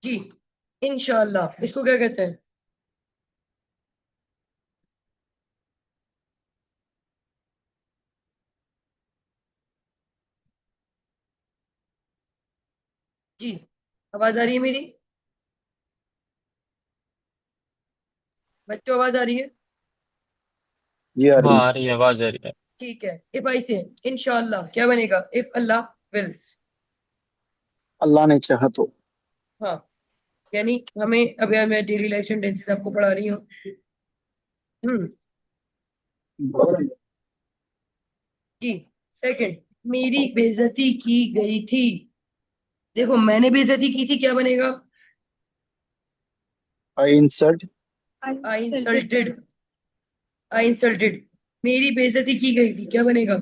जी, इंशाल्लाह इसको क्या कहते हैं? जी, आवाज आ रही है मेरी? बच्चों आवाज आ रही है? ये आ हाँ, रही है। आ रही है, आवाज आ रही है। ठीक है, इफ आई से इंशाल्लाह क्या बनेगा? If Allah Wills. अल्लाह ने चाहा तो। हाँ, यानी हमें अभी मैं डेली लाइफ सेंटेंसेस आपको पढ़ा रही हूँ। हम्म। जी, सेकंड, मेरी बेइज्जती की गई थी। देखो, मैंने बेइज्जती की थी, क्या बनेगा? आई इंसल्ट। आई इंसल्टेड। आई इंसल्टेड। मेरी बेइज्जती की गई थी, क्या बनेगा?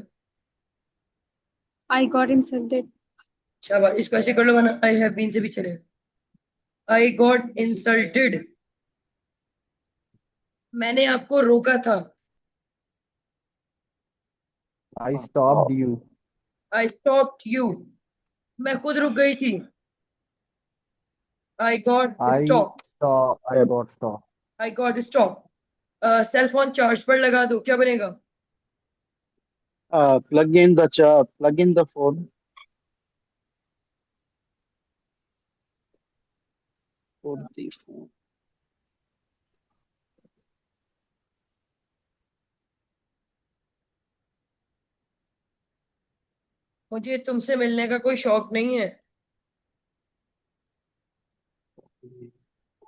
I got insulted. शाबाश, इसको ऐसे कर लो, वरना आई हैव बीन से भी चलेगा। I got insulted. मैंने आपको रोका था। I stopped you. I stopped you. मैं खुद रुक गई थी। I got I stop. saw. I got stopped. I got stop. Cell phone charge पर लगा दो, क्या बनेगा? Plug in the phone for the phone. मुझे तुमसे मिलने का कोई शौक नहीं है।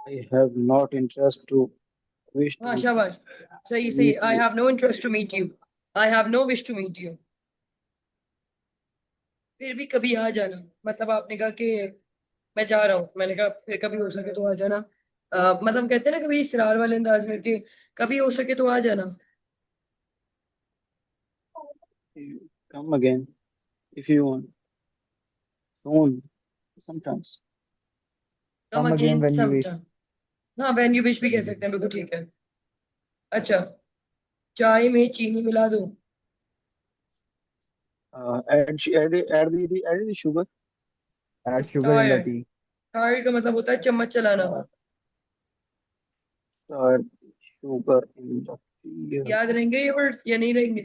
I have not interest to wish हाँ, टू शाबाश, सही सही। Meet I you. Have no interest to meet you. I have no wish to meet you. फिर भी कभी आ जाना। मतलब आपने कहा कि मैं जा रहा हूँ, मैंने कहा फिर कभी हो सके तो आ जाना। मतलब कहते हैं ना कभी इसरार वाले अंदाज में कि कभी हो सके तो आ जाना। Come again if you want. Soon sometimes. Come Come again again when you some wish. Time. हाँ, वैन यू विश भी कह सकते हैं, बिल्कुल ठीक है। अच्छा, चाय में चीनी मिला दो। Add the sugar. Add sugar in the tired. tea. Tired का मतलब होता है चम्मच चलाना। Add sugar in the tea. याद रहेंगे ये वर्ड्स या नहीं रहेंगे?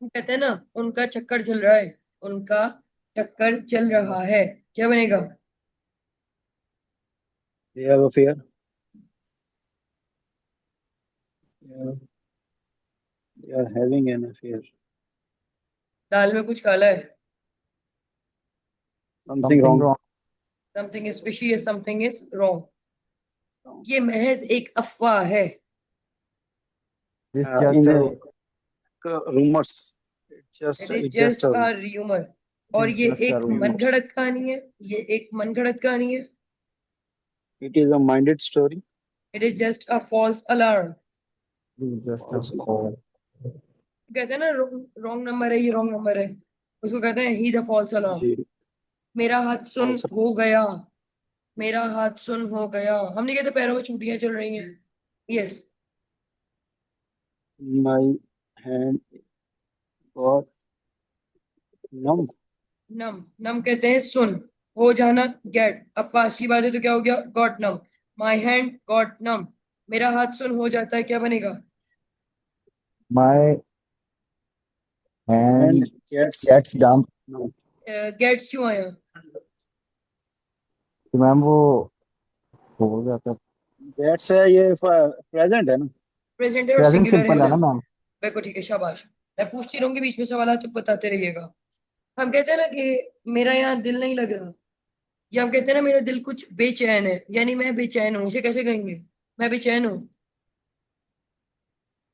हम कहते हैं ना, उनका चक्कर चल रहा है। उनका चक्कर चल रहा है, क्या बनेगा? They have affair. They are having an affair. दाल में कुछ काला है। Something Something wrong. wrong. Something is fishy या समथिंग इज रॉन्ग। ये महज एक अफवाह है। This just in a. Rumours. It is it just just a rumour. It और is ये just a एक rumor. रूमर्स। मनगढ़ंत कहानी है। ये एक मनगढ़ंत कहानी है। It is a minded story. It is just a false alarm. It is just a call. कहते हैं ना, रॉन्ग नंबर है, ये रॉन्ग नंबर है, उसको कहते हैं he is a false alarm. जी। मेरा हाथ सुन फॉल्स। हो गया। मेरा हाथ सुन हो गया, हम नहीं कहते पैरों में चूड़ियां चल रही हैं। यस। माई हैंड गॉट नम। नम। नम कहते हैं सुन। हो जाना, गेट। अब पास की बात है तो क्या हो गया? Got numb. My hand got numb. मेरा हाथ सुन हो जाता है, क्या बनेगा? My hand hand gets gets dumb. Numb. Gets क्यों आया? तो मैम वो हो जाता है. गेट्स है, ये प्रेजेंट है ना। प्रेजेंट है और Present सिंगुलर है simple ना? है ना मैम. बिल्कुल ठीक है, शाबाश। मैं पूछती रहूंगी बीच में सवाल तो बताते रहिएगा। हम कहते हैं ना कि मेरा यहाँ दिल नहीं लग रहा, या हम कहते हैं ना मेरा दिल कुछ बेचैन है, यानी मैं बेचैन हूँ, इसे कैसे कहेंगे? मैं बेचैन हूँ।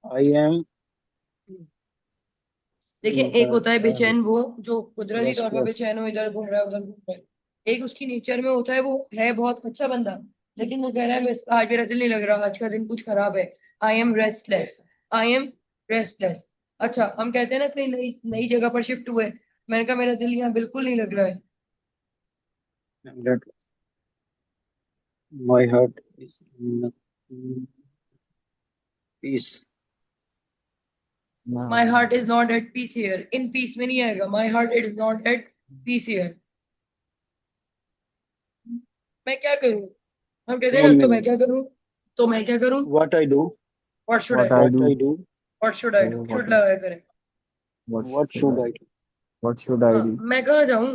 आई एम देखिए, एक होता है बेचैन वो जो कुदरती तौर पर रेस्टलेस। बेचैन हो, इधर घूम रहा है उधर घूम रहा है। एक उसकी नेचर में होता है, वो है बहुत अच्छा बंदा, लेकिन वो कह रहा है आज मेरा दिल नहीं लग रहा, आज का दिन कुछ खराब है। आई am restless. I am restless. अच्छा, हम कहते हैं ना कहीं नई नई जगह पर शिफ्ट हुए, मैंने कहा मेरा दिल यहाँ बिल्कुल नहीं लग रहा है। My heart is peace. My ma'am. Heart is not at peace here. In peace में नहीं आएगा, my heart is not at peace here. मैं क्या करूं? हम कहते हैं Tell ना तो me मैं क्या करूं? तो मैं क्या करूं? what I do. What should I what do? I What do. I do. What should I Oh, do? what should लगाया करें। what What should should I I do? what should I हाँ, do? मैं कहाँ जाऊं?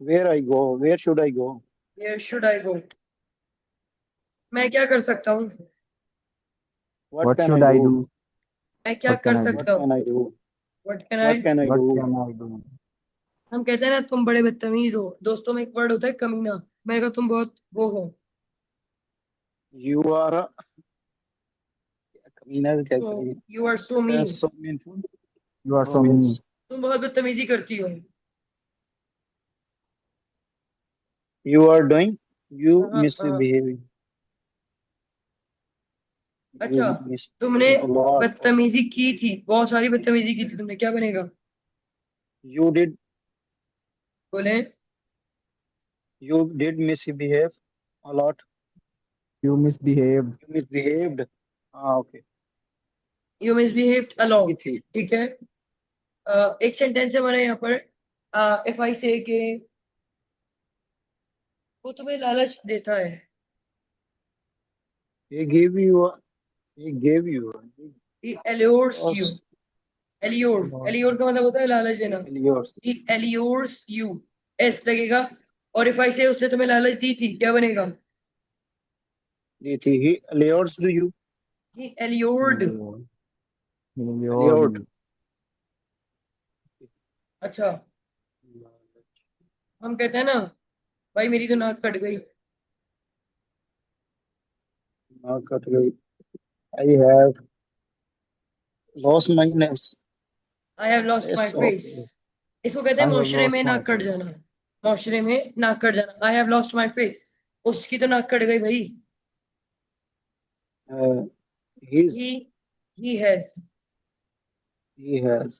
Where I go? Where should I go? Where should I go? मैं क्या कर सकता हूँ? What What can should I I do? do? मैं क्या What can कर I do? What सकता हूँ? can I do? What can I? What can I What do? can I do? हम कहते हैं ना तुम बड़े बदतमीज हो, दोस्तों में एक वर्ड होता है कमीना। मैंने कहा तुम बहुत वो हो। You are a कमीना क्या तो करेंगे? You are so mean. So mean. You are So so mean. means तुम बहुत बदतमीजी करती हो। you are doing. You हाँ हाँ। misbehaving. अच्छा, You तुमने misbehaving a lot. बदतमीजी की थी, बहुत सारी बदतमीजी की थी तुमने, क्या बनेगा? You did. बोले। You did misbehave a lot. You misbehaved. You misbehaved. Okay. You misbehaved a ये लॉट। थी. ठीक है। एक सेंटेंस है हमारे यहाँ पर, इफ आई से के वो तुम्हें लालच देता है। He gave you. He gave you. He allures you. Us. Allure, allure का मतलब होता है लालच देना। Yours. He allures you, S लगेगा। और इफ आई से उसने तुम्हें लालच दी थी, क्या बनेगा? ये थी. He allures to you. He एल्योर्ड। Your Allured. your अच्छा, हम कहते हैं ना भाई मेरी तो नाक कट गई। नाक कट गई. I have lost my nose. I have lost my Yes. Face. Okay. इसको कहते I हैं have माशरे में lost my नाक कट face. जाना। माशरे में नाक कट जाना, I have lost my face. उसकी तो नाक कट गई भाई। Uh, he he's he has. he has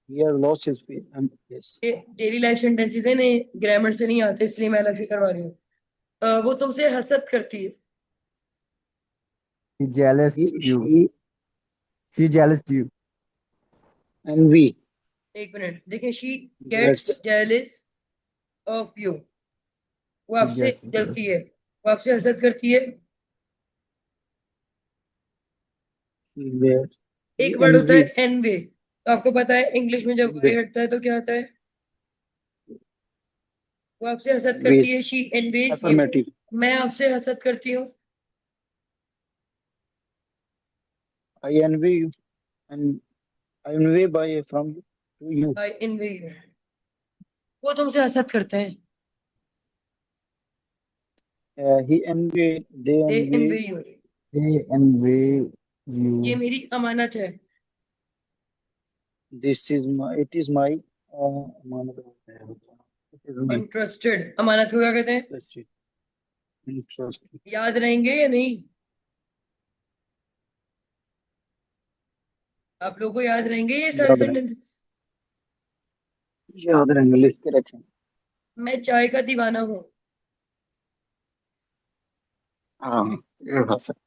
he has lost his face. Yes. ये डेली लाइफ सेंटेंसेस है, नहीं ग्रामर से नहीं आते, इसलिए मैं अलग से करवा रही हूँ। वो तुमसे हसद करती है। He jealous He you. she She jealous you. envy. एक मिनट देखिए, she gets That's jealous of you. वो She आपसे gets jealous. जलती है, वो आपसे हसद करती है। that एक he वर्ड होता है envy. एनवे, तो आपको पता है इंग्लिश में जब ए Envy. हटता है तो क्या आता है? वो आपसे हसद करती है, Envies. She anyways you. Affirmative. मैं आपसे हसद करती हूँ। I envy you and I envy by from you to you. I envy you. वो तुमसे हसद करते हैं। He envy. They they envy envy. You. They envy ये you. मेरी अमानत है। This is my. It is my. It is my interested, अमानत को क्या कहते हैं? interest. याद रहेंगे या नहीं? आप लोगों को याद रहेंगे ये सारे याद रहे. सेंटेंसेस? याद रहेंगे. लिख के रखें. मैं चाय का दीवाना हूँ। हाँ. ये हो सकता.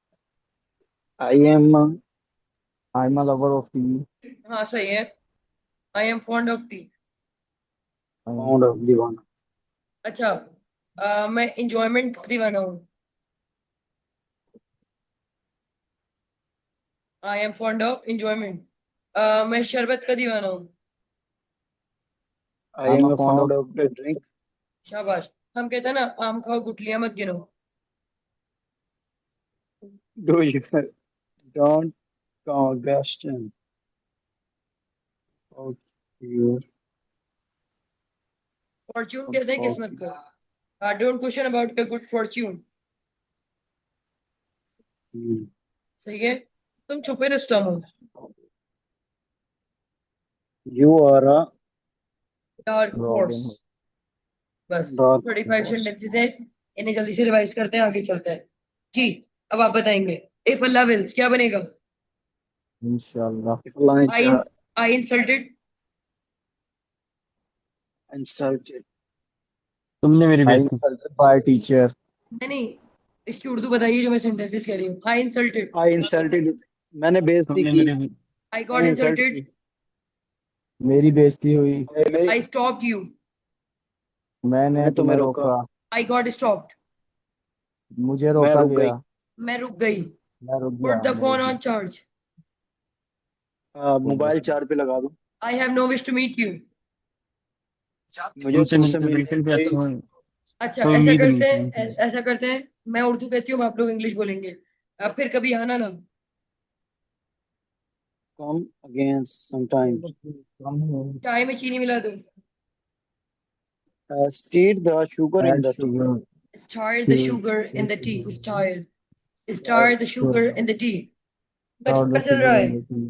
I am I'm a lover of tea. हाँ सही है। I am fond of T. I'm, fond of दीवाना. अच्छा, मैं इंजॉयमेंट का दीवाना हूँ। I am fond of enjoyment. मैं शरबत का दीवाना हूँ। I I'm am a a fond fond of of the drink. शाबाश। हम कहते हैं ना आम खाओ गुठलियां मत गिनो। Do you don't question of your Fortune कहते हैं of किस्मत को। Don't question about your good Fortune. सही है। तुम छुपे रुस्तम हो। you are a dark Robin horse. Hood. बस dark 35 horse. सेंटेंसेस है, इन्हें जल्दी से रिवाइज करते हैं, आगे चलते हैं। जी, अब आप बताएंगे। इफ अल्लाह विल्स क्या बनेगा? Inshallah. If lunch I I insulted. insulted. तुमने मेरी I बेइज्जती insulted by a teacher. नहीं, इसकी उर्दू बताइए जो मैं सेंटेंसेस कह रही हूँ। आई इंसल्टेड। I insulted. मैंने बेइज्जती तुमने की. मेरी आई गॉट मैंने इंसल्ट इंसल्टेड। की. मेरी बेइज्जती हुई. मेरी आई स्टॉप्ड यू। मैंने मैंने तुम्हें तुम्हें रोका. रोका. I got stopped. मुझे मैं रोका रुक गई। गया। मैं रुक गई। मैं रुक गया। Put the मैं रुक phone गया। on charge. मोबाइल चार्ज पे लगा दूं। I have no wish to meet you. मुझे तुमसे तुमसे मिलकर मिलने बिल्कुल की भी कोई अच्छा अच्छा कोई ऐसा उम्मीद नहीं करते थी हैं मुझे। ऐसा करते हैं, मैं उर्दू कहती हूँ, आप लोग इंग्लिश बोलेंगे। अब फिर कभी आना ना। कम अगेंस्ट समटाइम्स। चाय में चीनी मिला दो। Stir the sugar in Add the T. sugar. Stir the Tea. sugar in the tea. Stir the sugar in the tea. Add बचपन the चल रहा sugar है। in the tea.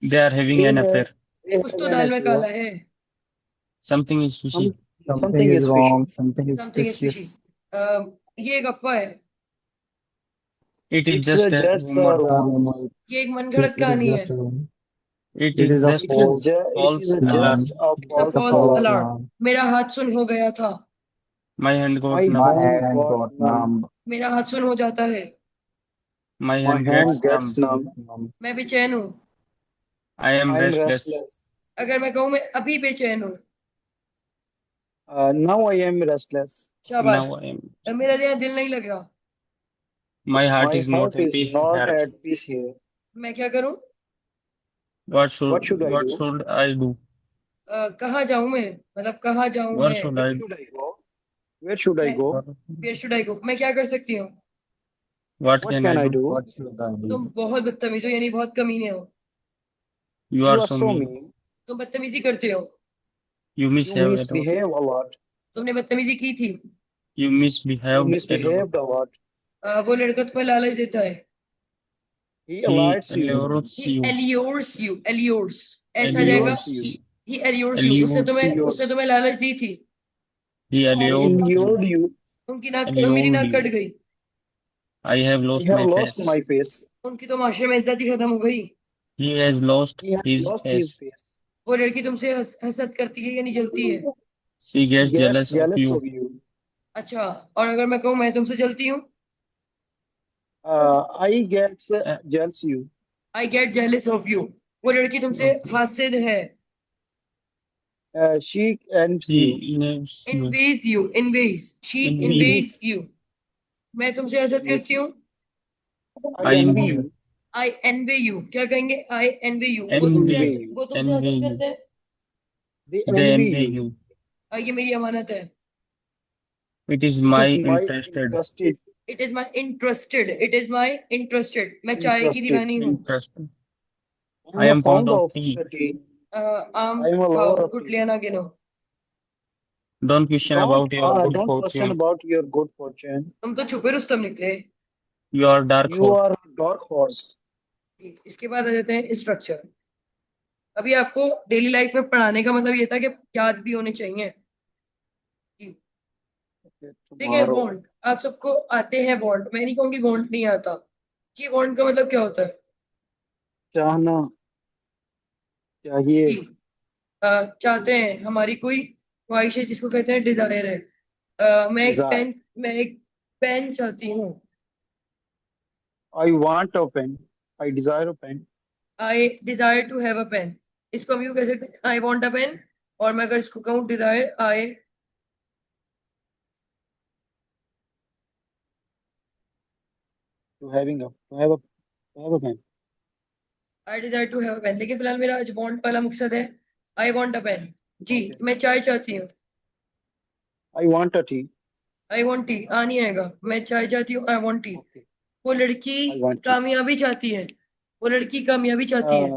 They are having an affair. कुछ तो दाल में काला है। Something is fishy. Something something is is fish. wrong. Something is something is fishy. suspicious. ये एक अफवाह है। It is it's just a just rumour. Rumor. ये एक मनगढ़ंत It is कहानी है। just a rumor. It It is is a just false it is false alarm. Alarm. Just a it's a It's a false false false alarm. Alarm. alarm. मेरा हाथ सुन हो गया था। माई hand got my My number. Hand hand got got num. numb. मेरा हाथ सुन हो जाता है। My my hand hand gets num. Gets नम। मैं बेचैन हूँ। I am I am restless. Restless. अगर मैं कहूँ मैं अभी बेचैन हूँ। Now I am restless. शाबाश। Now I am. मेरा यहाँ दिल नहीं लग रहा। My heart my is not heart at is peace not here. At peace here. मैं क्या करूँ? What should I what do? Should I do. कहाँ जाऊँ मैं? मतलब कहाँ जाऊँ वेयर मैं? Should where I. Should I go? Where should I मैं go? Where should I go? मैं क्या कर सकती हूँ? What what can can I I do. Do? What should I do? तुम बहुत बदतमीज हो, यानी बहुत कमीने हो। You you are are so so mean. Mean. तुम बदतमीजी करते हो। You you misbehave at all. Misbehave a lot. तुमने बदतमीजी की थी। You you misbehaved at all. Misbehaved a lot. वो लड़का तुम्हें लालच देता है। He he alights you. allures he you। allures you allures ऐसा आ जाएगा। Allures allures you। he allures you, उसने allures तुम्हें you। उसने Allures। तुम्हें लालच दी थी। He He allured you। allured you। उनकी नाक, मेरी allured नाक कट you। गई। I have I lost have my lost face। my face। उनकी तो माशरे में इज्जत ही खत्म हो गई। He has lost He has his lost his face। face। वो लड़की तुमसे हसद करती है या नहीं जलती है? She He gets gets jealous of jealous you। of you। अच्छा, और अगर मैं कहूँ मैं तुमसे जलती हूँ? I get Uh, jealous you। I get जेलिस of you. वो लड़की तुमसे okay। हासिद है। She envies you। She loves you। Envies you, envies, she Envy। Envies Envies। You. मैं तुमसे हसद Envies करती you। हूँ। I I envy envy। you। I envy you, क्या कहेंगे? आई एनवे यू। Envy you। वो तुमसे Envy हसद you। करते हैं। They They envy envy you। you। ये मेरी अमानत है। It is It my is my interested। interested। It is my interested, it is my interested. मैं चाय की Interested। दीवानी हूँ। Interest। I I am a am fond fond of of tea। the tea। आम I am a खाओ, lover of tea। गुठलियां ना गिनो। Don't question about your good Don't question fortune। about your good fortune। तुम तो छुपे रुस्तम निकले। You are dark You horse। are a dark horse। इसके बाद आ जाते हैं स्ट्रक्चर। अभी आपको डेली लाइफ में पढ़ाने का मतलब ये था कि याद भी होने चाहिए। Okay, ठीक है, tomorrow। वॉन्ट आप सबको आते हैं। वॉन्ट, मैं नहीं कहूंगी वॉन्ट नहीं आता। जी, वॉन्ट का मतलब क्या होता है? चाहना। चाहिए। जी, चाहते हैं, हमारी कोई ख्वाहिश है जिसको कहते हैं डिजायर है। Desire। मैं एक पेन चाहती हूँ। I want a pen। I desire a pen। I desire to have a pen. इसको हम यूं कह सकते हैं, आई वॉन्ट अ पेन। और मैं अगर इसको कहूँ desire, To have a pen। I desire to have a pen. लेकिन फिलहाल मेरा आज वॉन्ट वाला मकसद है। I want a pen. जी, Okay। मैं चाय चाहती हूँ। I want a tea। I want tea, नहीं आएगा। मैं चाय चाहती हूँ, आई वॉन्ट टी। Okay। वो लड़की I want tea। कामयाबी चाहती है। वो लड़की कामयाबी चाहती है।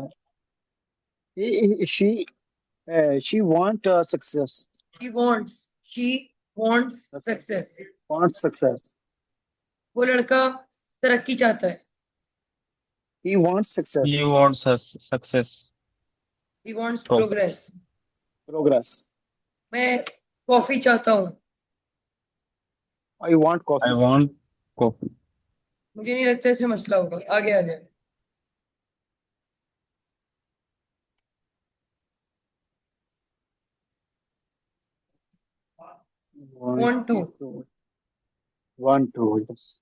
Uh, she want success। She wants success. Want success। वो लड़का तरक्की चाहता है। He wants success। He wants us success। He wants Progress। Progress. Progress। मैं कॉफी चाहता हूँ। I want I coffee। want coffee। मुझे नहीं लगता इसमें मसला होगा, आगे आ जाए। Want want to, to। Want to। Yes।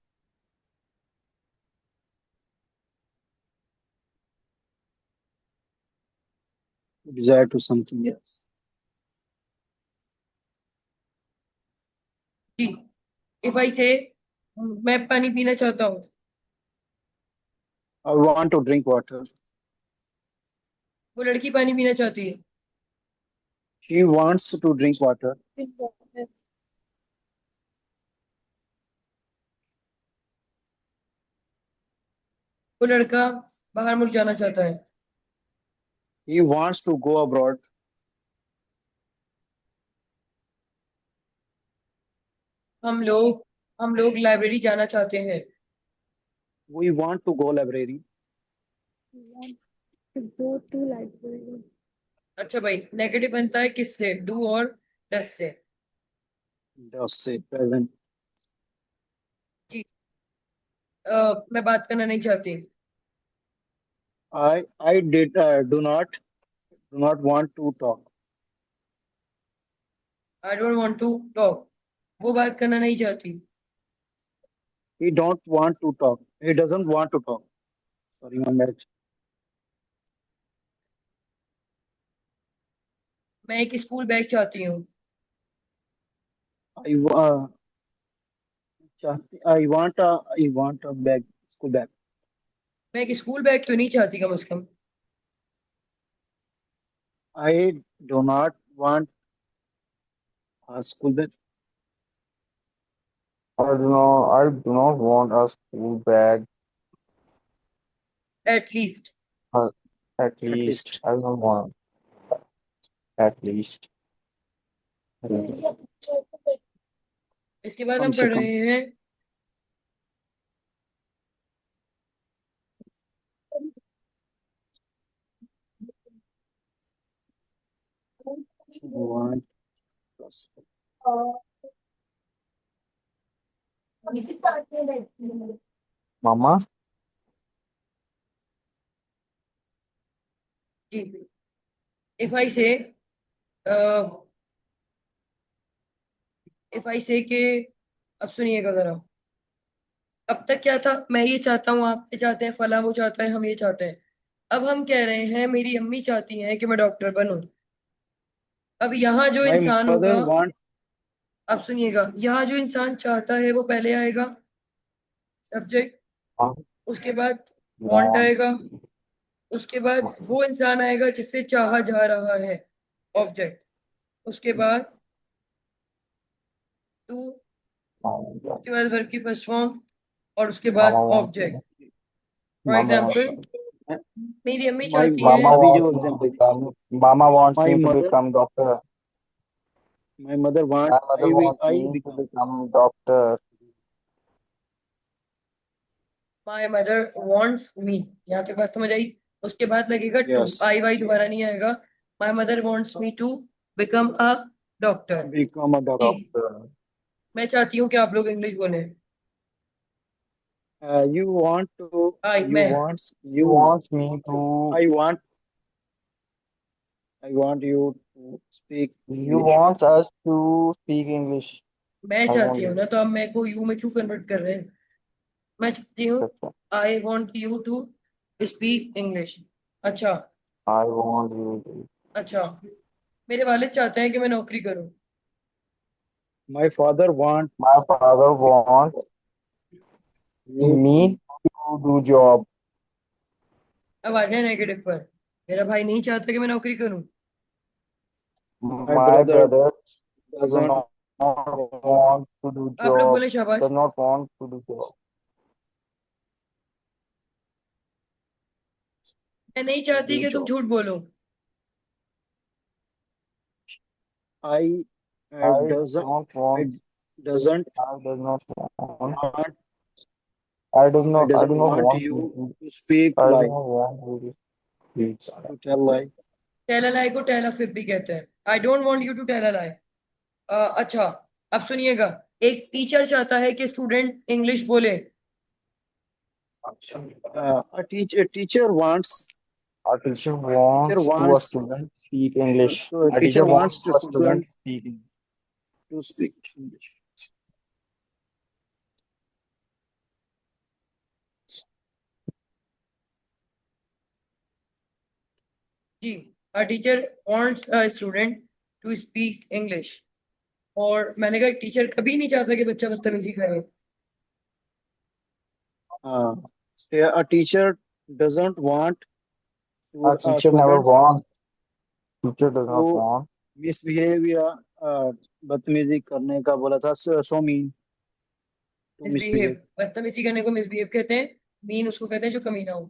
Desire to something else। जी, इफ आई से मैं पानी पीना चाहता हूँ, I want to drink water. वो लड़की पानी पीना चाहती है, She wants to drink water. वो लड़का बाहर मुल्क जाना चाहता है, He wants to go abroad. हम लोग लाइब्रेरी जाना चाहते हैं, We want to go library. to go to library. अच्छा भाई, नेगेटिव बनता है किससे, डू और डस से। Does say present. जी, मैं बात करना नहीं चाहती, I do not want to talk. I don't want to talk, वो बात करना नहीं चाहती, He don't want to talk. He doesn't want to talk. Sorry, my bad. मैं एक स्कूल बैग चाहती हूँ, I want a bag, school bag. मैं एक स्कूल बैग तो नहीं चाहती कम से कम, I do not want a school bag. I do not want a school bag. At least. At At least least. I don't want. At least. इसके बाद कम हम से पढ़ कम. रहे हैं Want plus. Mama, जी, if I say if I से के, अब सुनिएगा जरा, अब तक क्या था, मैं ये चाहता हूँ, आप ये चाहते हैं, फला वो चाहता है, हम ये चाहते हैं, अब हम कह रहे हैं मेरी अम्मी चाहती हैं कि मैं डॉक्टर बनूं। अब यहाँ जो My इंसान होगा, mother want. अब सुनिएगा, यहाँ जो इंसान चाहता है वो पहले आएगा, सब्जेक्ट, उसके बाद वांट want. आएगा, उसके बाद वो इंसान आएगा जिससे चाहा जा रहा है, ऑब्जेक्ट, उसके बाद टू, उसके बाद वर्ब की फर्स्ट फॉर्म, और उसके बाद Mama wants object. me. For Mama wants example, me. मेरी अम्मी My चाहती my हैं, Mama अभी wants जो me to example. become. Mama wants My me to mother. become doctor. My mother want. My mother wants I me to become. become doctor. My mother wants मी, यहाँ तक बात समझ आई। उसके बाद लगेगा टू, Yes. आई वाई दोबारा नहीं आएगा, my mother wants me to become a doctor. Become a जी, doctor. Doctor. मैं चाहती हूँ कि आप लोग इंग्लिश बोले, You want to. I You मैं, wants He you. wants me to. I want. I want you to speak You English. wants us to speak English. मैं I चाहती want हूँ you. ना, तो अब मैं को यू में क्यों कन्वर्ट कर रहे हैं, मैं चाहती हूँ Doctor. I want you to speak English. अच्छा, I want you to. अच्छा, मेरे वालिद चाहते हैं कि मैं नौकरी करूँ, My father want My father wants you me to. to do job. अब आ जाए नेगेटिव पर, मेरा भाई नहीं चाहता कि मैं नौकरी करूँ, My My brother brother do doesn't not want want to do आप लोग job. बोले शाबाश। Does not want to do job. मैं नहीं चाहती do कि तुम job. झूठ बोलो, I I doesn't. don't I want. doesn't I does not want. want. I do I not. I doesn't do not want want you to. to speak I do lie. not want to speak. To tell lie. Tell a lie को tell a fib भी कहते हैं, I don't want you to tell a lie. अच्छा, अब सुनिएगा, एक teacher चाहता है कि स्टूडेंट इंग्लिश बोले, A teacher wants. A teacher wants to a Wants. student speak English. A A teacher teacher wants wants to to a student student speak English. to speak English. जी, a teacher wants a student to speak English, और मैंने कहा teacher कभी नहीं चाहता कि बच्चा बदतमीजी करे। Uh, a teacher doesn't want A a teacher never student wants. Teacher does not to want. misbehave या बदतमीजी करने का बोला था, so mean to misbehave, misbehave. बदतमीजी करने को मिसबिहेव कहते हैं। मीन उसको कहते हैं जो कमीना हो।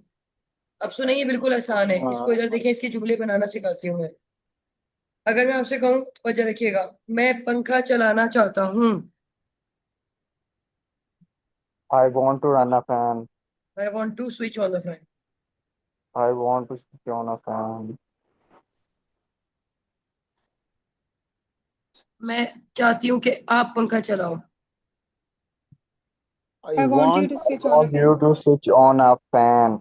अब सुने, ये बिल्कुल आसान है, इसको इधर देखें, इसके जुमले बनाना सिखाती हूँ मैं। अगर मैं आपसे कहूँ तो वजह रखिएगा, मैं पंखा चलाना चाहता हूँ। I want to run a fan. I want to switch on the fan. I want to switch on a fan. मैं चाहती हूँ कि आप पंखा चलाओ। I I want you want to I switch on a want fan. you to switch on a fan.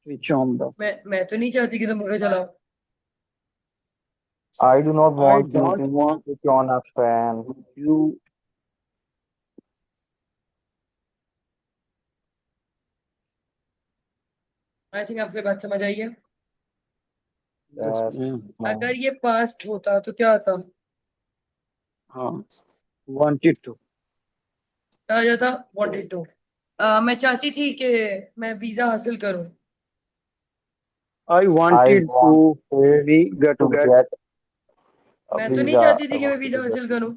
switch on the. मैं तो नहीं चाहती कि तुम पंखा चलाओ। I do not I want you don't to want switch on a fan. you. I think आपको ये बात समझ आई है। Yes, Yes. अगर ये पास्ट होता तो क्या आता? हाँ, wanted to. क्या आ जाता? Wanted to. मैं चाहती थी कि मैं वीजा हासिल करूं। I I wanted to wanted be get to to get. get a मैं तो नहीं visa. चाहती I थी कि मैं wanted वीजा to get हासिल visa. करूं।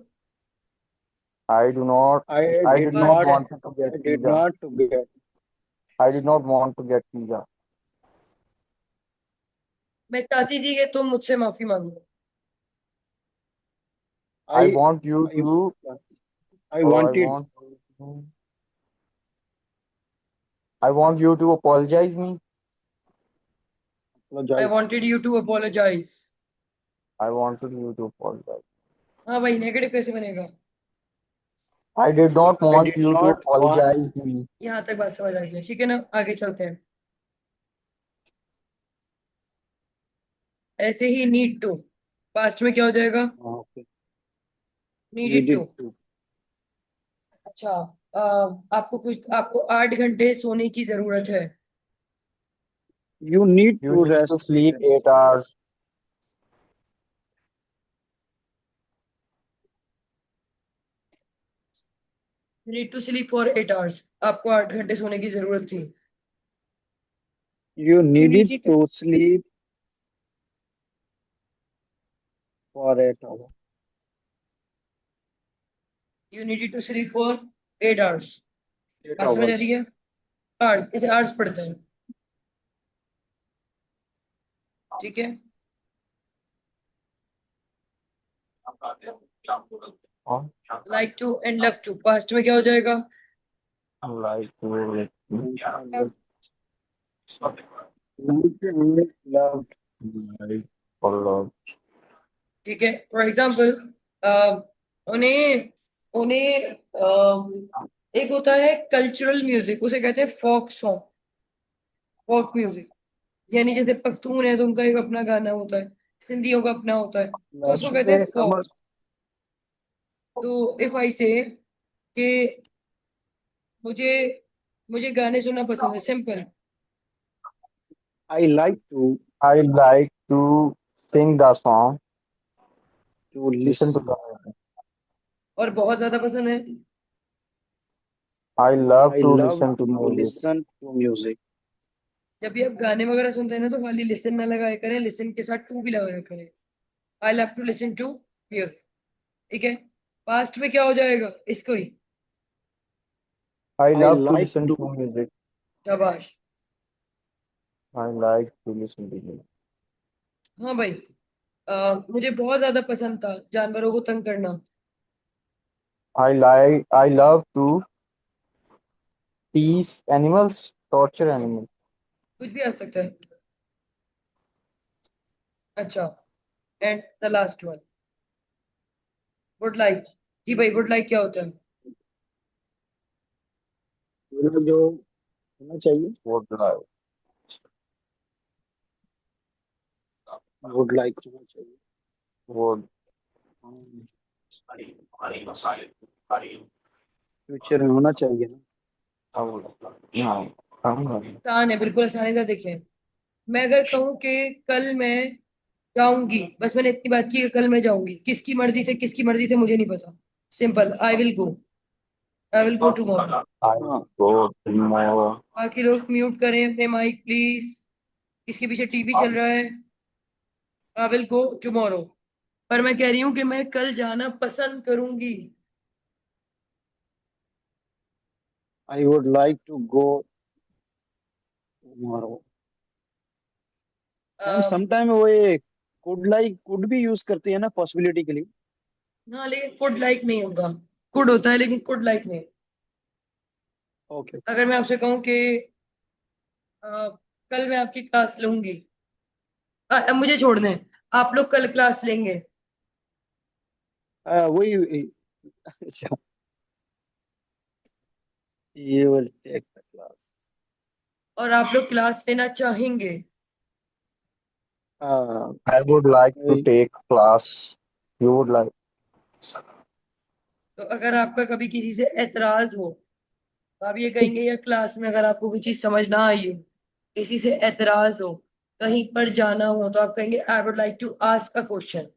I do not. I I did did not past not. है। want to get I did visa. not to get. I did not want to get visa. मैं चाहती थी कि तुम मुझसे माफी मांगो। I I want you I to. I Oh, I wanted want. I want you to apologize me. I apologize. Wanted you to apologise. I wanted you to apologize. हाँ भाई, नेगेटिव कैसे बनेगा? I did not I want did you to not want. apologize me. यहाँ तक बात समझ आ गई, ठीक है ना? आगे चलते हैं। ऐसे ही नीड टू, पास्ट में क्या हो जाएगा? Okay. Needed to. Needed to. अच्छा, आपको 8 घंटे सोने की जरूरत है। You need You to need to rest. sleep 8 hours. You need to sleep for 8 hours. आपको 8 घंटे सोने की जरूरत थी। You You needed needed to sleep for 8 hours. You needed to sleep for 8 hours. 8 बात समझ आ रही hours. है? आवर्स, इसे आवर्स पढ़ते हैं, ठीक है? Oh, like to and love to, past में क्या हो जाएगा? like to love. Loved. like for love. ठीक है, फॉर एग्जाम्पल, उन्हें उन्हें एक होता है कल्चरल म्यूजिक, उसे कहते हैं फोक सॉन्ग, फोक म्यूजिक। यानी जैसे पख्तून है तो उनका एक अपना गाना होता है, सिंधियों का अपना होता है, तो उसको कहते हैं फोक। तो इफ आई से कि मुझे मुझे गाने सुनना पसंद है, simple. I like to I like to sing the song, listen to listen. the music. और बहुत ज्यादा पसंद है। I love I to love listen to to music. listen to music. जब भी आप गाने वगैरह सुनते हैं ना, तो खाली लिसन ना लगाया करें, लिसन के साथ टू भी लगाया करें। I love to listen to music, ठीक है? पास्ट में क्या हो जाएगा इसको ही? I I love to like listen to. to music. शाबाश। I like to listen to music. हाँ भाई, मुझे बहुत ज्यादा पसंद था जानवरों को तंग करना। I love to tease animals, torture animals. कुछ भी आ सकता है। अच्छा, and the last one, would like. जी भाई, वुड लाइक क्या होता है? मतलब जो होना चाहिए, Would like. would like होना चाहिए। Would. फ्यूचर में होना चाहिए ना। I would. No. I'm not. आसान है, बिल्कुल आसानी से देखें। मैं अगर कहूँ कि कल मैं जाऊंगी, बस मैंने इतनी बात की कि कल मैं जाऊंगी। किसकी मर्जी से मुझे नहीं पता। Simple, I will go tomorrow. I go tomorrow. बाकी लोग म्यूट करें अपने माइक प्लीज। इसके पीछे टीवी चल रहा है। I will go tomorrow. पर मैं कह रही हूँ कि मैं कल जाना पसंद करूंगी। I would like to go tomorrow. Ma'am a, sometime वो ये कुड भी यूज करती है ना पॉसिबिलिटी के लिए। हाँ, लेकिन कुड लाइक नहीं होगा। कुड होता है लेकिन कुड लाइक नहीं। ओके। अगर मैं आपसे कहूँ कि अ, कल मैं आपकी क्लास लूंगी, अब मुझे छोड़ दें, आप लोग कल क्लास लेंगे वही। अच्छा, ये विल टेक द क्लास। और आप लोग क्लास लेना चाहेंगे, I would like to take class. You would like. तो अगर आपका कभी किसी से एतराज हो तो आप ये कहेंगे, या क्लास में अगर आपको कोई चीज समझ ना आई हो, किसी से एतराज हो, कहीं पर जाना हो, तो आप कहेंगे I would like to ask a question.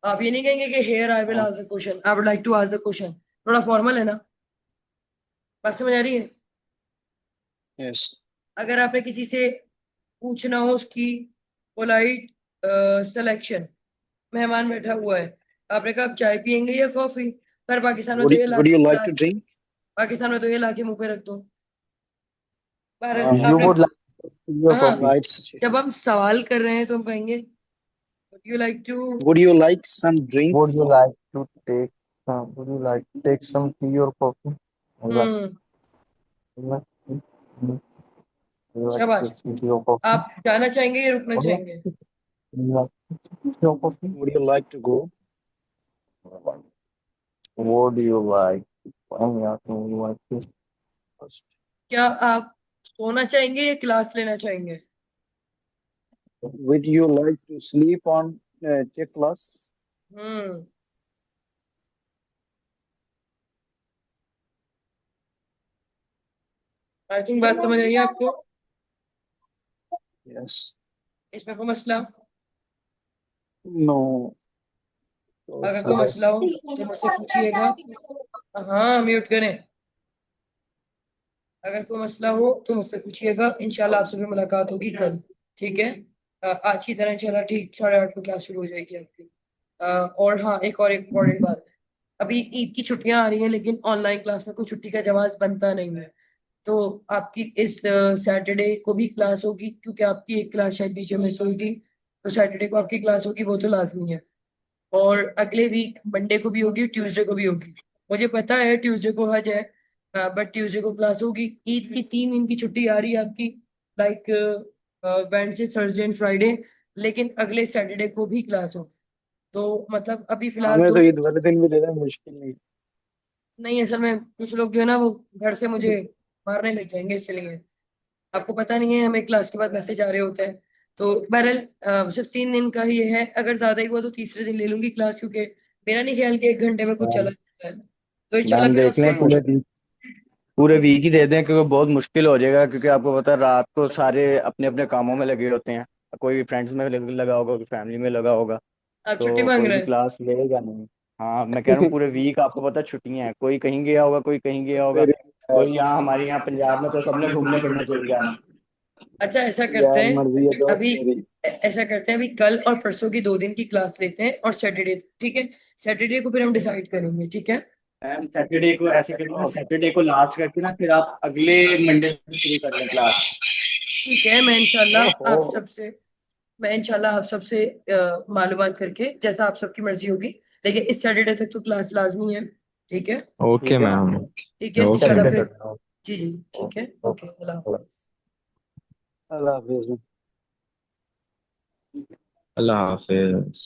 आप ये नहीं कहेंगे कि here I will ask the question, I would like to ask the question. थोड़ा फॉर्मल है ना? बात समझ आ रही है? यस। अगर आपने किसी से पूछना हो उसकी पोलाइट सिलेक्शन, मेहमान बैठा हुआ है, आपने कहा आप चाय पियेंगे या कॉफी, पर पाकिस्तान में तो ये वुड यू लाइक ला टू ड्रिंक? पाकिस्तान में तो ये लाके मुंह पे रख दो। पर You आपने, would like your हाँ, coffee. राइट। जब हम सवाल कर रहे हैं तो हम कहेंगे would you like to. Would you like some drink? Would you like to take some? Would you like to take some tea or coffee? Would you like, hmm, would you like, would you like to शाबाश। take some tea or coffee? आप जाना चाहेंगे या रुकना Would you चाहेंगे? like, would you like tea or coffee? Would you like to go? What do you like? I'm asking, would you like to? क्या आप सोना चाहेंगे या क्लास लेना चाहेंगे? Would you like to sleep on take class? Hmm, I think बात समझ आई है आपको। यस। इसमें कोई मसला? नो। अगर कोई मसला हो तो मुझसे पूछिएगा। हाँ, म्यूट करें। अगर कोई मसला हो तो मुझसे पूछिएगा, इंशाल्लाह आपसे फिर मुलाकात होगी कल। ठीक है? आज की तरह इंशाल्लाह ठीक 8:30 को क्लास शुरू हो जाएगी आपकी। और हाँ, एक और इम्पोर्टेंट बात, अभी ईद की छुट्टियां आ रही हैं लेकिन ऑनलाइन क्लास में कोई छुट्टी का जवाब बनता नहीं है। तो आपकी इस सैटरडे को भी क्लास होगी, क्योंकि आपकी एक क्लास शायद बीच में मिस हुई थी। तो सैटरडे को आपकी क्लास होगी, वो तो लाजमी है। और अगले वीक मंडे को भी होगी, ट्यूसडे को भी होगी। मुझे पता है ट्यूसडे को हज है, बट ट्यूसडे को क्लास होगी। ईद की 3 दिन की छुट्टी आ रही है आपकी, like Wednesday, Thursday and Friday. लेकिन अगले सैटरडे को भी क्लास हो। तो मतलब अभी फिलहाल हमें तो दो, ईद वाले दिन भी देना मुश्किल नहीं। नहीं, असल में कुछ लोग जो है ना वो घर से मुझे मारने लग जाएंगे, इसलिए आपको पता नहीं है, हमें क्लास के बाद मैसेज आ रहे होते हैं। तो बहरहाल सिर्फ 3 दिन का ही है, अगर ज्यादा ही हुआ तो तीसरे दिन ले लूंगी क्लास, क्योंकि मेरा नहीं ख्याल कि 1 घंटे में कुछ चला जाता है। तो इंशाल्लाह मैम फिर देख लें पूरे वीक ही दे दें क्योंकि बहुत मुश्किल हो जाएगा क्योंकि आपको पता है रात को सारे अपने अपने कामों में लगे होते हैं। कोई फ्रेंड्स में लगा होगा, कोई फैमिली में लगा होगा, आप छुट्टी तो मांग कोई रहे भी हैं? क्लास लेगा नहीं। हाँ मैं कह रहा हूँ पूरे वीक आपको पता है छुट्टियां हैं, कोई कहीं गया होगा, कोई कहीं गया होगा, तेरी कोई यहाँ हमारे यहाँ पंजाब में तो सबने घूमने फिरने चल जाना। अच्छा, ऐसा करते यार मर्जी है हैं दोस्त अभी, तेरी। ऐसा करते हैं अभी कल और परसों की 2 दिन की क्लास लेते हैं, और सैटरडे, ठीक है, सैटरडे को फिर हम डिसाइड करेंगे, ठीक है? मैम सैटरडे को ऐसे करेंगे, सैटरडे को लास्ट करके ना फिर आप अगले मंडे से शुरू कर लें क्लास। ठीक है, ओहो। मैं इंशाल्लाह आप सबसे मालूमात करके, जैसा आप सबकी मर्जी होगी, लेकिन इस सैटरडे तक तो क्लास लाजमी है। ठीक है? Okay, ठीक है। ma'am. ठीक है, Okay, इंशाल्लाह ma'am. सैटरडे फिर। तक। जी जी, ठीक है, ओके, अल्लाह हाफ़िज़। अल्लाह हाफिज। Allah Hafiz.